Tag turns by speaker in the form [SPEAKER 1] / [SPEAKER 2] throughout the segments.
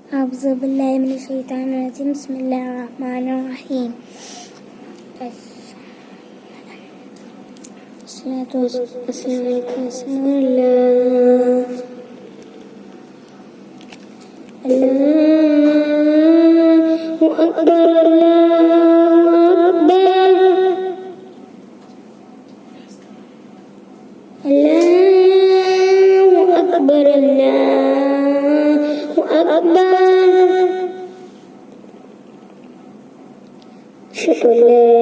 [SPEAKER 1] أعوذ بالله من الشيطان الرجيم. بسم الله الرحمن الرحيم. الصلاة والسلام على رسول الله. الله أكبر الله أكبر الله أكبر. أشهد أن لا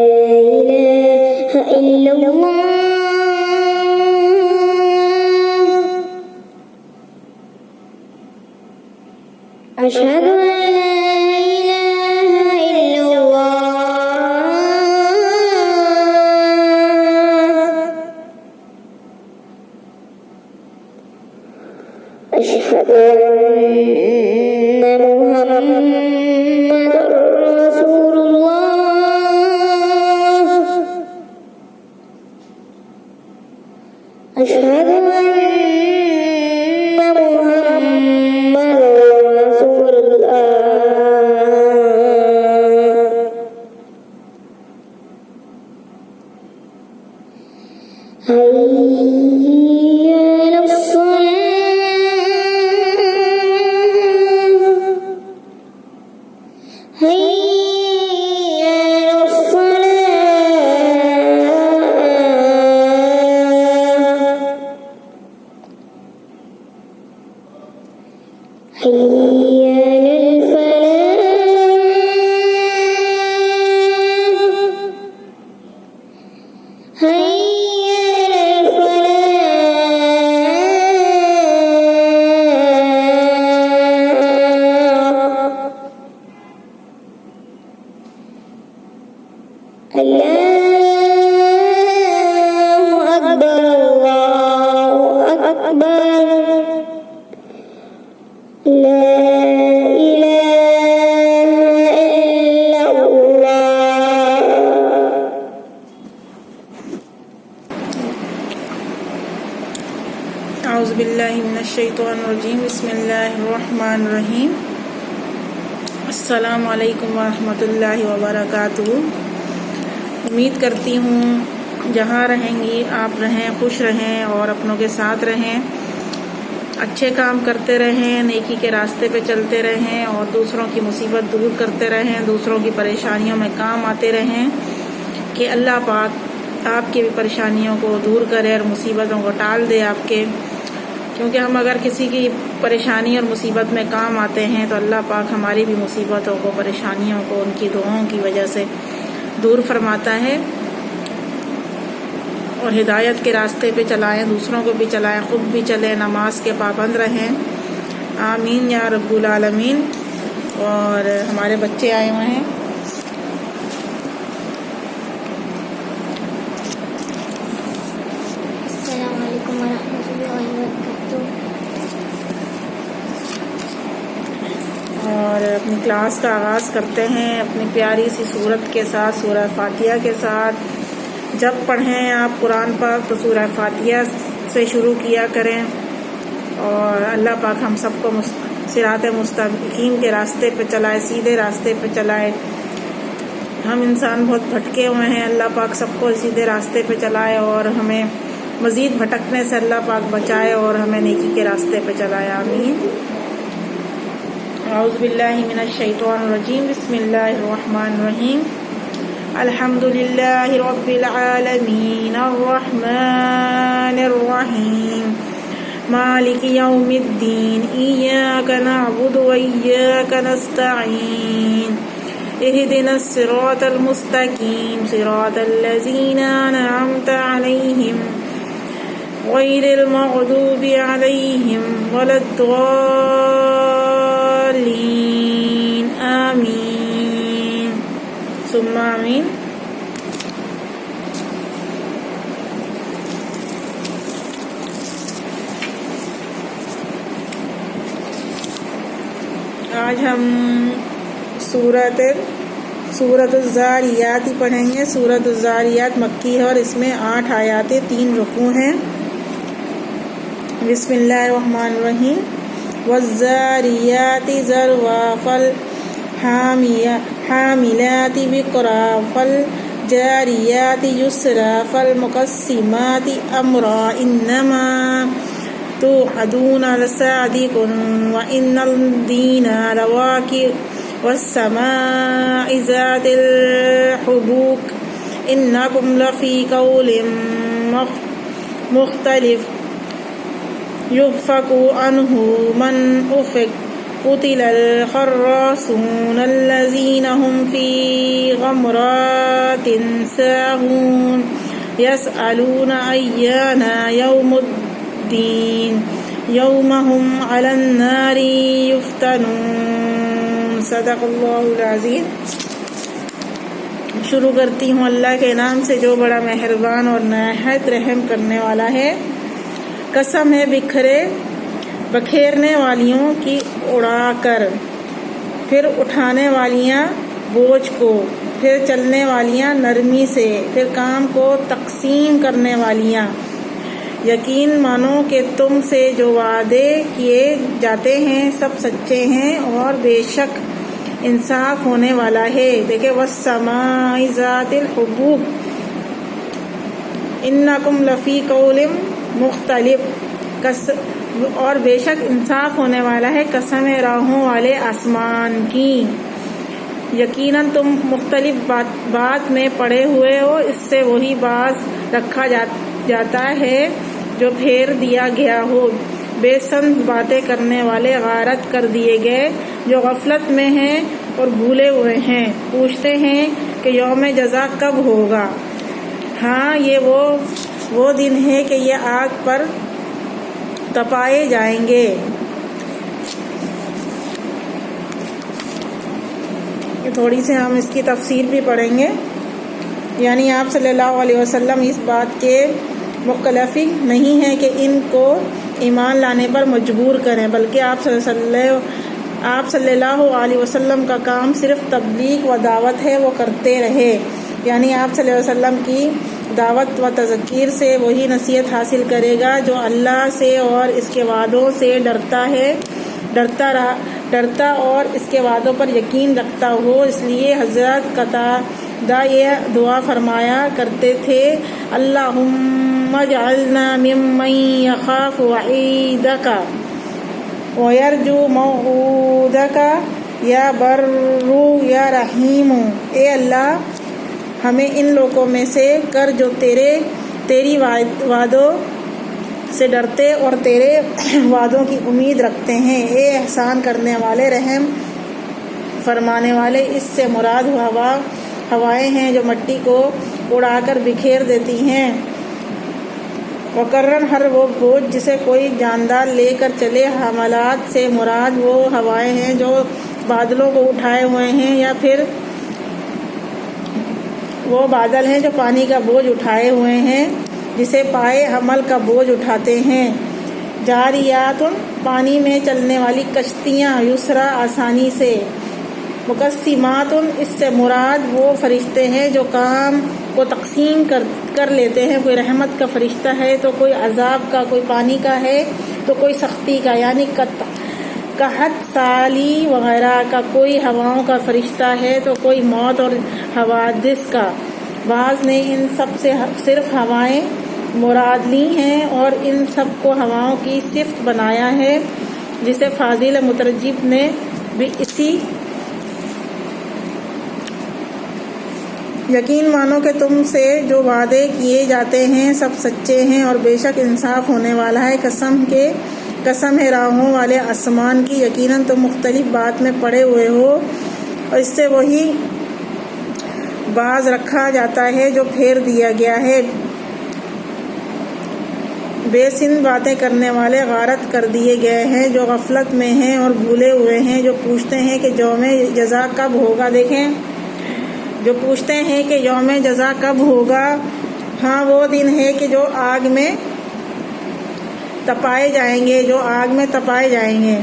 [SPEAKER 1] إله إلا الله. أشهد أن لا إله إلا الله. أشهد أن محمدا رسول الله. أشهد أن محمدا رسول الله. حي على الصلاة. حي على الصلاة. حي على الفلاح. حي على الفلاح. الله أكبر الله أكبر. لا إله إلا الله.
[SPEAKER 2] اعوذ باللہ من الشیطان الرجیم. بسم اللہ الرحمن الرحیم. السلام علیکم ورحمۃ اللہ وبرکاتہ. امید کرتی ہوں جہاں رہیں گی آپ رہیں، خوش رہیں اور اپنوں کے ساتھ رہیں، اچھے کام کرتے رہیں، نیکی کے راستے پہ چلتے رہیں اور دوسروں کی مصیبت دور کرتے رہیں، دوسروں کی پریشانیوں میں کام آتے رہیں کہ اللہ پاک آپ کی بھی پریشانیوں کو دور کرے اور مصیبتوں کو ٹال دے آپ کے. کیونکہ ہم اگر کسی کی پریشانی اور مصیبت میں کام آتے ہیں تو اللہ پاک ہماری بھی مصیبتوں کو، پریشانیوں کو ان کی دعاؤں کی وجہ سے دور فرماتا ہے. اور ہدایت کے راستے پہ چلائیں، دوسروں کو بھی چلائیں، خود بھی چلیں، نماز کے پابند رہیں. آمین یا رب العالمین. اور ہمارے بچے آئے ہوئے ہیں.
[SPEAKER 1] السلام علیکم ورحمۃ اللہ وبرکاتہ.
[SPEAKER 2] اور اپنی کلاس کا آغاز کرتے ہیں اپنی پیاری سی سورت کے ساتھ، سورہ فاتحہ کے ساتھ. جب پڑھیں آپ قرآن پاک تو سورہ فاتحہ سے شروع کیا کریں اور اللہ پاک ہم سب کو صراط مستقیم کے راستے پہ چلائے، سیدھے راستے پہ چلائے. ہم انسان بہت بھٹکے ہوئے ہیں، اللہ پاک سب کو سیدھے راستے پہ چلائے اور ہمیں مزید بھٹکنے سے اللہ پاک بچائے اور ہمیں نیکی کے راستے پہ چلائے. آمین. اعوذ باللہ من الشیطان الرجیم. بسم اللہ الرحمن الرحیم. الحمد للہ رب العالمین الرحمن الرحیم مالک یوم الدین ایاک نعبد و ایاک نستعین اهدنا الصراط المستقیم صراط الذین انعمت علیہم غیر المغضوب علیہم ولا الضالین. آمین ثم آمین. آج ہم سورۃ الذاریات ہی پڑھیں گے. سورۃ الذاریات مکی ہے اور اس میں 8 آیاتیں 3 رکوع ہیں. بسم اللہ الرحمن الرحیم. والذاریات ذروا فالحاملات وقرا فالجاریات یسرا فالمقسمات امرا انما توعدون لصادق وإن الدين لواقع والسماء ذات الحبوك إنكم لفي قول مختلف يؤفك عنه من أفك قتل الخراصون الذين هم في غمرات ساهون يسألون أيان يوم الدين يوم هم على النار يفتنون صدق اللہ العظیم۔ شروع کرتی ہوں اللہ کے نام سے جو بڑا مہربان اور نہایت رحم کرنے والا ہے۔ قسم ہے بکھیرنے والیوں کی اڑا کر، پھر اٹھانے والیاں بوجھ کو، پھر چلنے والیاں نرمی سے، پھر کام کو تقسیم کرنے والیاں۔ یقین مانو کہ تم سے جو وعدے کیے جاتے ہیں سب سچے ہیں اور بے شک انصاف ہونے والا ہے۔ دیکھیں والسماء ذات الحبوک انکم لفی قول مختلف، اور بے شک انصاف ہونے والا ہے قسم راہوں والے آسمان کی۔ یقیناً تم مختلف بات میں پڑے ہوئے ہو، اس سے وہی باز رکھا جاتا ہے جو پھیر دیا گیا ہو۔ بے سند باتیں کرنے والے غارت کر دیے گئے جو غفلت میں ہیں اور بھولے ہوئے ہیں، پوچھتے ہیں کہ یوم جزا کب ہوگا۔ ہاں یہ وہ دن ہے کہ یہ آگ پر تپائے جائیں گے۔ تھوڑی سی ہم اس کی تفسیر بھی پڑھیں گے۔ یعنی آپ صلی اللہ علیہ وسلم اس بات کے مکلف نہیں ہیں کہ ان کو ایمان لانے پر مجبور کریں، بلکہ آپ صلی اللہ علیہ وسلم کا کام صرف تبلیغ و دعوت ہے، وہ کرتے رہے۔ یعنی آپ صلی اللہ علیہ وسلم کی دعوت و تذکیر سے وہی نصیحت حاصل کرے گا جو اللہ سے اور اس کے وعدوں سے ڈرتا اور اس کے وعدوں پر یقین رکھتا ہو۔ اس لیے حضرت قتادہ یہ دعا فرمایا کرتے تھے، اللہم اجعلنا ممن یخاف وعیدک ویرجو موعودک یا بر یا رحیم۔ اے اللہ ہمیں ان لوگوں میں سے کر جو تیری وعدوں سے ڈرتے اور تیرے وعدوں کی امید رکھتے ہیں۔ اے احسان کرنے والے، رحم فرمانے والے۔ اس سے مراد ہوائیں ہیں جو مٹی کو اڑا کر بکھیر دیتی ہیں۔ وقرن ہر وہ بوجھ جسے کوئی جاندار لے کر چلے۔ حملات سے مراد وہ ہوائیں ہیں جو بادلوں کو اٹھائے ہوئے ہیں، یا پھر وہ بادل ہیں جو پانی کا بوجھ اٹھائے ہوئے ہیں، جسے پائے حمل کا بوجھ اٹھاتے ہیں۔ جاریات پانی میں چلنے والی کشتیاں، یسرا آسانی سے۔ مقسمات اس سے مراد وہ فرشتے ہیں جو کام کو تقسیم کر لیتے ہیں۔ کوئی رحمت کا فرشتہ ہے تو کوئی عذاب کا، کوئی پانی کا ہے تو کوئی سختی کا، یعنی قحط سالی وغیرہ کا۔ کوئی ہواؤں کا فرشتہ ہے تو کوئی موت اور حوادث کا۔ بعض نے ان سب سے صرف ہوائیں مراد لی ہیں اور ان سب کو ہواؤں کی صفت بنایا ہے، جسے فاضل مترجم نے بھی اسی یقین مانو کہ تم سے جو وعدے کیے جاتے ہیں سب سچے ہیں اور بے شک انصاف ہونے والا ہے۔ قسم ہے راہوں والے آسمان کی، یقیناً تم مختلف بات میں پڑے ہوئے ہو اور اس سے وہی باز رکھا جاتا ہے جو پھیر دیا گیا ہے۔ بے سند باتیں کرنے والے غارت کر دیے گئے ہیں جو غفلت میں ہیں اور بھولے ہوئے ہیں، جو پوچھتے ہیں کہ یوم جزا کب ہوگا۔ دیکھیں جو پوچھتے ہیں کہ یوم جزا کب ہوگا، ہاں وہ دن ہے کہ جو آگ میں تپائے جائیں گے، جو آگ میں تپائے جائیں گے۔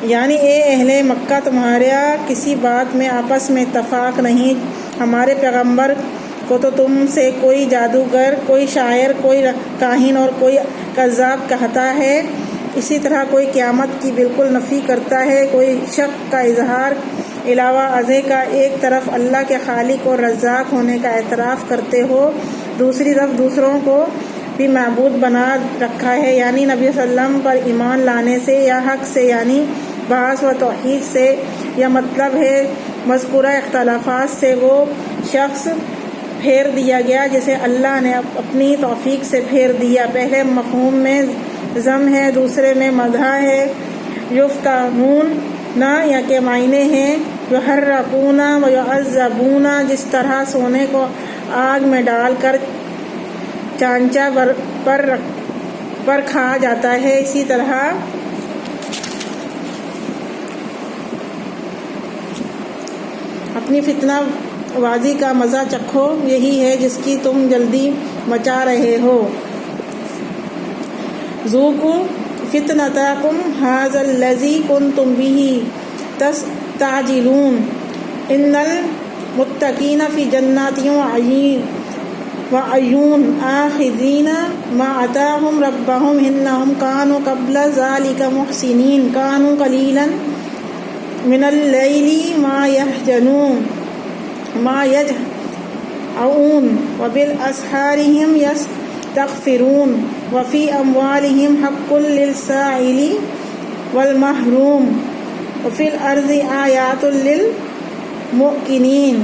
[SPEAKER 2] یعنی اے اہل مکہ، تمہارا کسی بات میں آپس میں اتفاق نہیں۔ ہمارے پیغمبر کو تو تم سے کوئی جادوگر، کوئی شاعر، کوئی کاہن اور کوئی کذاب کہتا ہے، اسی طرح کوئی قیامت کی بالکل نفی کرتا ہے، کوئی شک کا اظہار علاوہ ازیں کا ایک طرف اللہ کے خالق اور رزاق ہونے کا اعتراف کرتے ہو، دوسری طرف دوسروں کو بھی معبود بنا رکھا ہے، یعنی نبی صلی اللہ علیہ وسلم پر ایمان لانے سے یا حق سے یعنی بعث و توحید سے، یا مطلب ہے مذکورہ اختلافات سے وہ شخص پھیر دیا گیا جسے اللہ نے اپنی توفیق سے پھیر دیا۔ پہلے مفہوم میں ذم ہے، دوسرے میں مدح ہے۔ یفتنون نہ یا کے معنی ہیں یحرقون و یعذبون، جس طرح سونے کو آگ میں ڈال کر چانچا پر کھا جاتا ہے، اسی طرح اپنی فتنہ بازی کا مزہ چکھو، یہی ہے جس کی تم جلدی مچا رہے ہو۔ ذوقوا فتنتکم ھذا الذی کنتم بہ تستعجلون، ان المتقین فی جنات وعیون آخذین ما آتاہم ربہم انہم کانوا قبل ذلک محسنین، کانوا قلیلا من اللیل ما یہجعون وبالاسحار هم یستغفرون وفی اموالہم حق للسائل والمحروم وفی الارض آیات للموقنین۔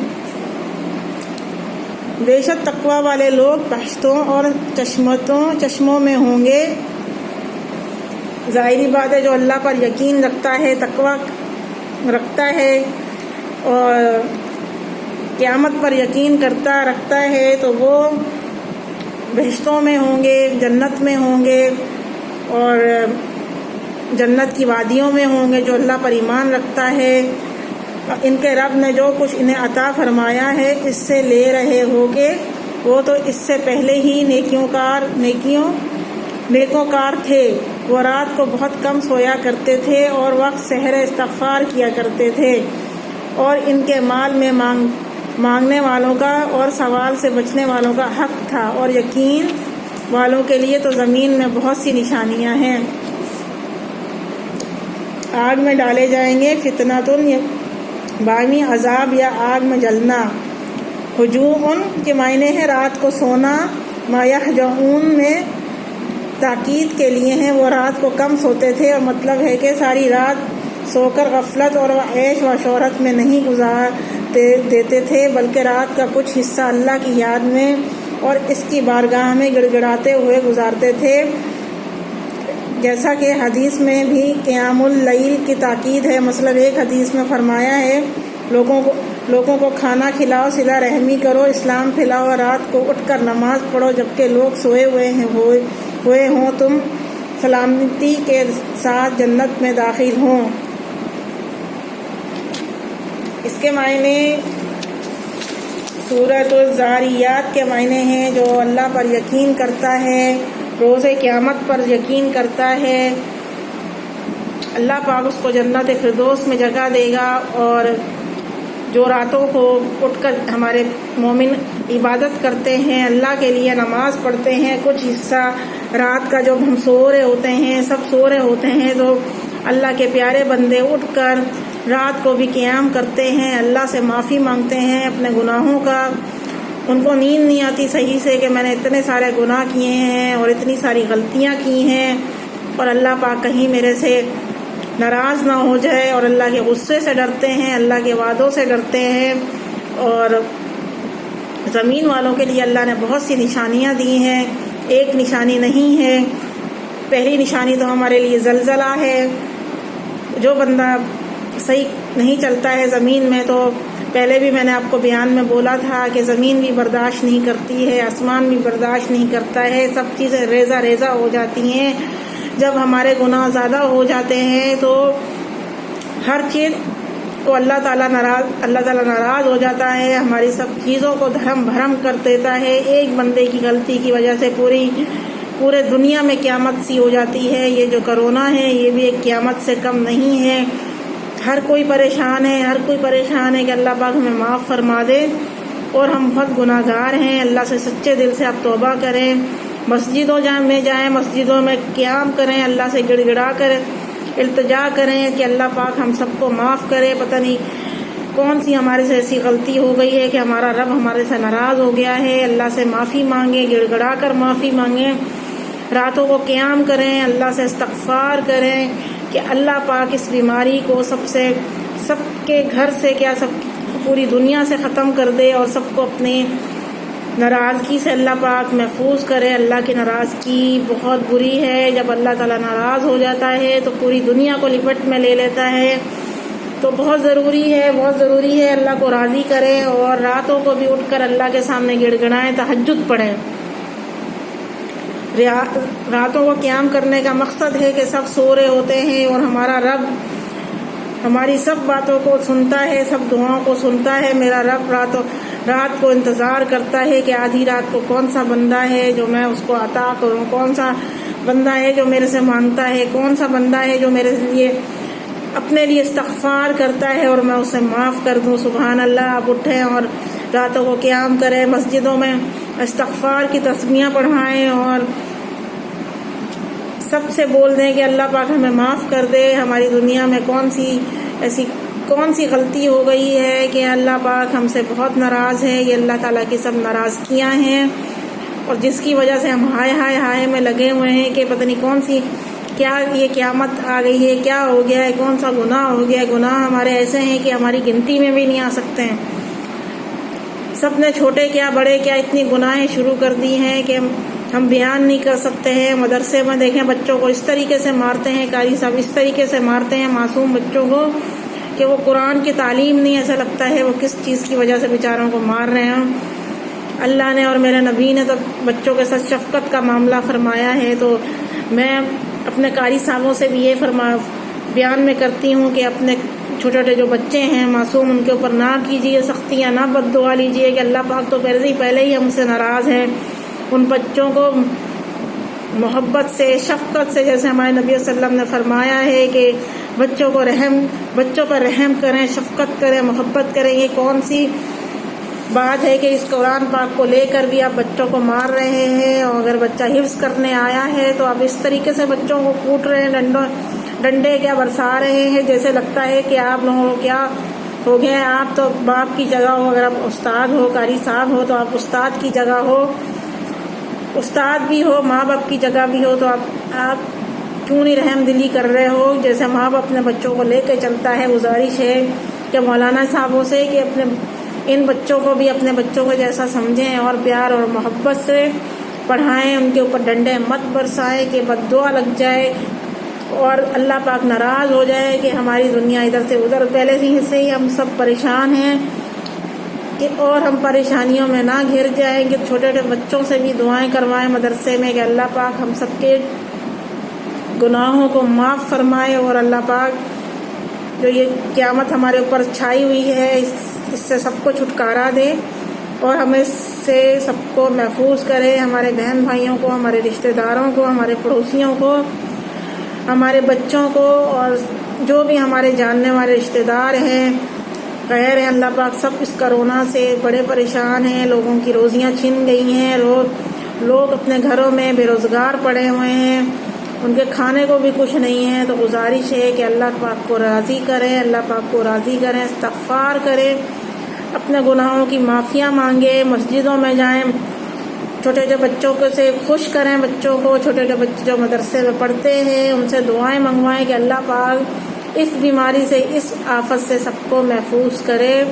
[SPEAKER 2] بے شک تقوی والے لوگ بہشتوں اور چشموں میں ہوں گے۔ ظاہری بات ہے جو اللہ پر یقین رکھتا ہے، تقوی رکھتا ہے اور قیامت پر یقین رکھتا ہے تو وہ بہشتوں میں ہوں گے، جنت میں ہوں گے اور جنت کی وادیوں میں ہوں گے۔ جو اللہ پر ایمان رکھتا ہے، ان کے رب نے جو کچھ انہیں عطا فرمایا ہے اس سے لے رہے ہوگے، وہ تو اس سے پہلے ہی نیکوکار تھے۔ وہ رات کو بہت کم سویا کرتے تھے اور وقت سحر استغفار کیا کرتے تھے، اور ان کے مال میں مانگنے والوں کا اور سوال سے بچنے والوں کا حق تھا، اور یقین والوں کے لیے تو زمین میں بہت سی نشانیاں ہیں۔ آگ میں ڈالے جائیں گے، فتنۃ بامی عذاب یا آگ میں جلنا۔ ہجوم کے معنی ہے رات کو سونا، ما یہجعون میں تاکید کے لیے ہیں، وہ رات کو کم سوتے تھے، اور مطلب ہے کہ ساری رات سو کر غفلت اور عیش و شہرت میں نہیں گزار دیتے تھے، بلکہ رات کا کچھ حصہ اللہ کی یاد میں اور اس کی بارگاہ میں گڑ گڑاتے ہوئے گزارتے تھے، جیسا کہ حدیث میں بھی قیام اللیل کی تاکید ہے۔ مثلا ایک حدیث میں فرمایا ہے لوگوں کو کھانا کھلاؤ، صلہ رحمی کرو، اسلام پھیلاؤ، اور رات کو اٹھ کر نماز پڑھو جبکہ لوگ سوئے ہوئے ہوں، تم سلامتی کے ساتھ جنت میں داخل ہوں۔ اس کے معنی سورۃ الذاریات کے معنی ہیں جو اللہ پر یقین کرتا ہے، روز قیامت پر یقین کرتا ہے، اللہ پاک اس کو جنت فردوس میں جگہ دے گا۔ اور جو راتوں کو اٹھ کر ہمارے مومن عبادت کرتے ہیں، اللہ کے لیے نماز پڑھتے ہیں، کچھ حصہ رات کا جب ہم سو رہے ہوتے ہیں، سب سو رہے ہوتے ہیں، تو اللہ کے پیارے بندے اٹھ کر رات کو بھی قیام کرتے ہیں، اللہ سے معافی مانگتے ہیں اپنے گناہوں کا۔ ان کو نیند نہیں آتی صحیح سے کہ میں نے اتنے سارے گناہ کیے ہیں اور اتنی ساری غلطیاں کی ہیں، اور اللہ پاک کہیں میرے سے ناراض نہ ہو جائے، اور اللہ کے غصے سے ڈرتے ہیں، اللہ کے وعدوں سے ڈرتے ہیں۔ اور زمین والوں کے لیے اللہ نے بہت سی نشانیاں دی ہیں، ایک نشانی نہیں ہے۔ پہلی نشانی تو ہمارے لیے زلزلہ ہے۔ جو بندہ صحیح نہیں چلتا ہے زمین میں، تو پہلے بھی میں نے آپ کو بیان میں بولا تھا کہ زمین بھی برداشت نہیں کرتی ہے، آسمان بھی برداشت نہیں کرتا ہے، سب چیزیں ریزہ ریزہ ہو جاتی ہیں۔ جب ہمارے گناہ زیادہ ہو جاتے ہیں تو ہر چیز کو اللہ تعالیٰ ناراض ہو جاتا ہے، ہماری سب چیزوں کو دھرم بھرم کر دیتا ہے۔ ایک بندے کی غلطی کی وجہ سے پورے دنیا میں قیامت سی ہو جاتی ہے۔ یہ جو کرونا ہے یہ بھی ایک قیامت سے کم نہیں ہے۔ ہر کوئی پریشان ہے کہ اللہ پاک ہمیں معاف فرما دے۔ اور ہم بہت گناہ گار ہیں. اللہ سے سچے دل سے آپ توبہ کریں. مسجدوں میں جائیں, مسجدوں میں قیام کریں, اللہ سے گڑ گڑا کر التجا کریں کہ اللہ پاک ہم سب کو معاف کرے. پتہ نہیں کون سی ہمارے سے ایسی غلطی ہو گئی ہے کہ ہمارا رب ہمارے سے ناراض ہو گیا ہے. اللہ سے معافی مانگیں, گڑ گڑا کر معافی مانگیں. راتوں کو قیام کریں, اللہ سے استغفار کریں کہ اللہ پاک اس بیماری کو سب کے گھر سے سب پوری دنیا سے ختم کر دے اور سب کو اپنے ناراضگی سے اللہ پاک محفوظ کرے. اللہ کی ناراضگی بہت بری ہے. جب اللہ تعالیٰ ناراض ہو جاتا ہے تو پوری دنیا کو لپٹ میں لے لیتا ہے. تو بہت ضروری ہے اللہ کو راضی کریں اور راتوں کو بھی اٹھ کر اللہ کے سامنے گڑ گڑائیں, تہجد پڑھیں. راتوں کو قیام کرنے کا مقصد ہے کہ سب سو رہے ہوتے ہیں اور ہمارا رب ہماری سب باتوں کو سنتا ہے, سب دعاؤں کو سنتا ہے. میرا رب رات کو انتظار کرتا ہے کہ آدھی رات کو کون سا بندہ ہے جو میں اس کو عطا کروں, کون سا بندہ ہے جو میرے سے مانگتا ہے, کون سا بندہ ہے جو میرے لیے اپنے لیے استغفار کرتا ہے اور میں اسے معاف کر دوں. سبحان اللہ. آپ اٹھیں اور راتوں کو قیام کریں, مسجدوں میں استغفار کی تسمیہ پڑھائیں اور سب سے بول دیں کہ اللہ پاک ہمیں معاف کر دے. ہماری دنیا میں کون سی غلطی ہو گئی ہے کہ اللہ پاک ہم سے بہت ناراض ہے. یہ اللہ تعالیٰ کی سب ناراضگیاں ہیں اور جس کی وجہ سے ہم ہائے میں لگے ہوئے ہیں کہ پتہ نہیں کیا یہ قیامت آ گئی ہے, کیا ہو گیا ہے, کون سا گناہ ہو گیا ہے. گناہ ہمارے ایسے ہیں کہ ہماری گنتی میں بھی نہیں آ سکتے ہیں. سب نے چھوٹے کیا بڑے کیا اتنی گناہیں شروع کر دی ہیں کہ ہم بیان نہیں کر سکتے ہیں. مدرسے میں دیکھیں بچوں کو اس طریقے سے مارتے ہیں, قاری صاحب اس طریقے سے مارتے ہیں معصوم بچوں کو کہ وہ قرآن کی تعلیم نہیں, ایسا لگتا ہے وہ کس چیز کی وجہ سے بیچاروں کو مار رہے ہیں. اللہ نے اور میرے نبی نے تو بچوں کے ساتھ شفقت کا معاملہ فرمایا ہے. تو میں اپنے قاری صاحبوں سے بھی یہ بیان میں کرتی ہوں کہ اپنے چھوٹے چھوٹے جو بچے ہیں معصوم, ان کے اوپر نہ کیجیے سختیاں, نہ بد دعا لیجیے کہ اللہ پاک تو پہلے ہی ہم سے ناراض ہیں. ان بچوں کو محبت سے شفقت سے, جیسے ہمارے نبی صلی اللہ علیہ وسلم نے فرمایا ہے کہ بچوں پر رحم کریں, شفقت کریں, محبت کریں. یہ کون سی بات ہے کہ اس قرآن پاک کو لے کر بھی آپ بچوں کو مار رہے ہیں. اور اگر بچہ حفظ کرنے آیا ہے تو آپ اس طریقے سے بچوں کو کوٹ رہے ہیں, ڈنڈے کیا برسا رہے ہیں, جیسے لگتا ہے کہ آپ لوگوں کو کیا ہو گیا ہے. آپ تو باپ کی جگہ ہو, اگر آپ استاد ہو, قاری صاحب ہو تو آپ استاد کی جگہ ہو, استاد بھی ہو, ماں باپ کی جگہ بھی ہو. تو آپ کیوں نہیں رحم دلی کر رہے ہو جیسے ماں باپ اپنے بچوں کو لے کے چلتا ہے. گزارش ہے کہ مولانا صاحبوں سے کہ ان بچوں کو بھی اپنے بچوں کو جیسا سمجھیں اور پیار اور محبت سے پڑھائیں. ان کے اوپر ڈنڈے مت برسائیں کہ بد دعا لگ جائے اور اللہ پاک ناراض ہو جائے کہ ہماری دنیا ادھر سے ادھر. پہلے سے ہی ہم سب پریشان ہیں کہ اور ہم پریشانیوں میں نہ گھر جائیں. کہ چھوٹے چھوٹے بچوں سے بھی دعائیں کروائیں مدرسے میں کہ اللہ پاک ہم سب کے گناہوں کو معاف فرمائے اور اللہ پاک جو یہ قیامت ہمارے اوپر چھائی ہوئی ہے اس سے سب کو چھٹکارا دے اور ہمیں سے سب کو محفوظ کرے. ہمارے بہن بھائیوں کو, ہمارے رشتہ داروں کو, ہمارے پڑوسیوں کو, ہمارے بچوں کو اور جو بھی ہمارے جاننے والے رشتہ دار ہیں غیر ہیں, اللہ پاک سب اس کرونا سے بڑے پریشان ہیں. لوگوں کی روزیاں چھن گئی ہیں, لوگ اپنے گھروں میں بے روزگار پڑے ہوئے ہیں, ان کے کھانے کو بھی کچھ نہیں ہے. تو گزارش ہے کہ اللہ پاک کو راضی کریں, اللہ پاک کو راضی کریں, استغفار کریں, اپنے گناہوں کی معافیاں مانگیں, مسجدوں میں جائیں, چھوٹے چھوٹے بچوں کو سے خوش کریں. بچوں کو چھوٹے چھوٹے بچے جو مدرسے میں پڑھتے ہیں ان سے دعائیں منگوائیں کہ اللہ پاک اس بیماری سے, اس آفت سے سب کو محفوظ کرے.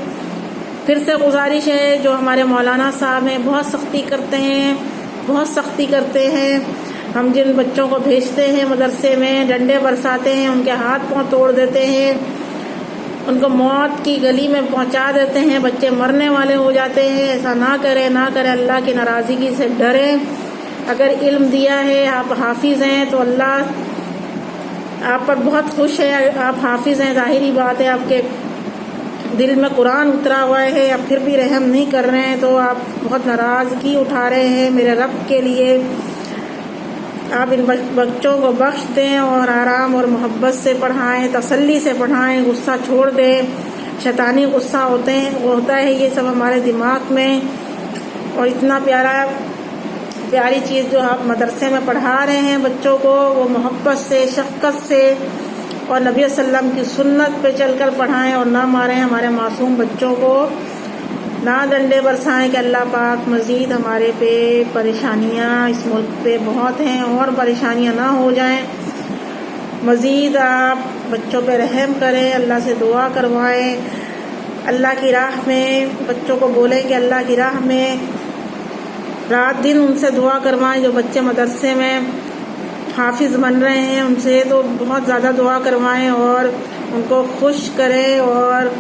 [SPEAKER 2] پھر سے گزارش ہے جو ہمارے مولانا صاحب ہیں بہت سختی کرتے ہیں. ہم جن بچوں کو بھیجتے ہیں مدرسے میں ڈنڈے برساتے ہیں, ان کے ہاتھ پاؤں توڑ دیتے ہیں, ان کو موت کی گلی میں پہنچا دیتے ہیں, بچے مرنے والے ہو جاتے ہیں. ایسا نہ کریں. اللہ کی ناراضگی سے ڈریں. اگر علم دیا ہے, آپ حافظ ہیں تو اللہ آپ پر بہت خوش ہے. آپ حافظ ہیں, ظاہری بات ہے آپ کے دل میں قرآن اترا ہوا ہے, آپ پھر بھی رحم نہیں کر رہے ہیں تو آپ بہت ناراضگی اٹھا رہے ہیں میرے رب کے لیے. آپ ان بچوں کو بخش دیں اور آرام اور محبت سے پڑھائیں, تسلی سے پڑھائیں, غصہ چھوڑ دیں. شیطانی غصہ ہوتا ہے، یہ سب ہمارے دماغ میں. اور اتنا پیاری چیز جو آپ مدرسے میں پڑھا رہے ہیں بچوں کو، وہ محبت سے، شفقت سے اور نبی صلی اللہ علیہ وسلم کی سنت پہ چل کر پڑھائیں اور نہ ماریں ہمارے معصوم بچوں کو، نہ ڈنڈے برسائیں کہ اللہ پاک مزید ہمارے پہ پریشانیاں اس ملک پہ بہت ہیں اور پریشانیاں نہ ہو جائیں. مزید آپ بچوں پہ رحم کریں، اللہ سے دعا کروائیں، اللہ کی راہ میں بچوں کو بولیں کہ اللہ کی راہ میں رات دن ان سے دعا کروائیں. جو بچے مدرسے میں حافظ بن رہے ہیں ان سے تو بہت زیادہ دعا کروائیں اور ان کو خوش کریں اور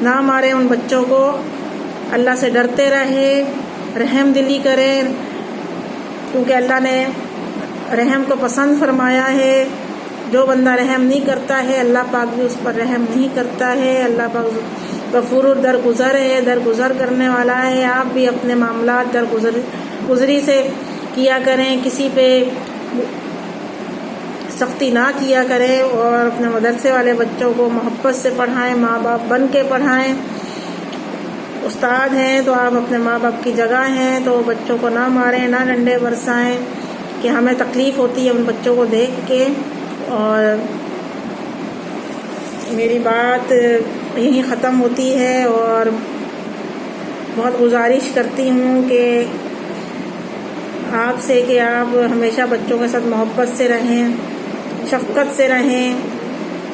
[SPEAKER 2] نہ ماریں ان بچوں کو. اللہ سے ڈرتے رہے، رحم دلی کریں، کیونکہ اللہ نے رحم کو پسند فرمایا ہے. جو بندہ رحم نہیں کرتا ہے اللہ پاک بھی اس پر رحم نہیں کرتا ہے. اللہ پاک غفور درگزر کرنے والا ہے. آپ بھی اپنے معاملات درگزری سے کیا کریں، کسی پہ سختی نہ کیا کریں اور اپنے مدرسے والے بچوں کو محبت سے پڑھائیں، ماں باپ بن کے پڑھائیں. استاد ہیں تو آپ اپنے ماں باپ کی جگہ ہیں تو بچوں کو نہ ماریں، نہ ڈنڈے برسائیں کہ ہمیں تکلیف ہوتی ہے ان بچوں کو دیکھ کے. اور میری بات یہیں ختم ہوتی ہے اور بہت گزارش کرتی ہوں کہ آپ سے کہ آپ ہمیشہ بچوں کے ساتھ محبت سے رہیں، شفقت سے رہیں،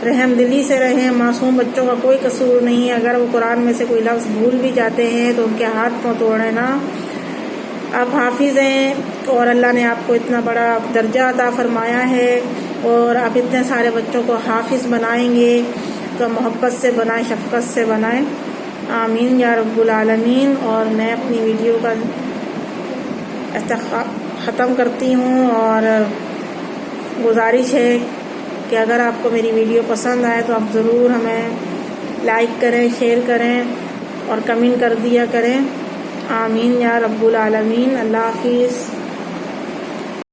[SPEAKER 2] رحم دلی سے رہیں. معصوم بچوں کا کوئی قصور نہیں ہے. اگر وہ قرآن میں سے کوئی لفظ بھول بھی جاتے ہیں تو ان کے ہاتھ پاؤں توڑیں نا. آپ حافظ ہیں اور اللہ نے آپ کو اتنا بڑا درجہ عطا فرمایا ہے اور آپ اتنے سارے بچوں کو حافظ بنائیں گے تو محبت سے بنائیں، شفقت سے بنائیں. آمین یا رب العالمین. اور میں اپنی ویڈیو کا ختم کرتی ہوں اور گزارش ہے کہ اگر آپ کو میری ویڈیو پسند آئے تو آپ ضرور ہمیں لائک کریں، شیئر کریں اور کمنٹ کر دیا کریں. آمین یا رب العالمین. اللہ حافظ.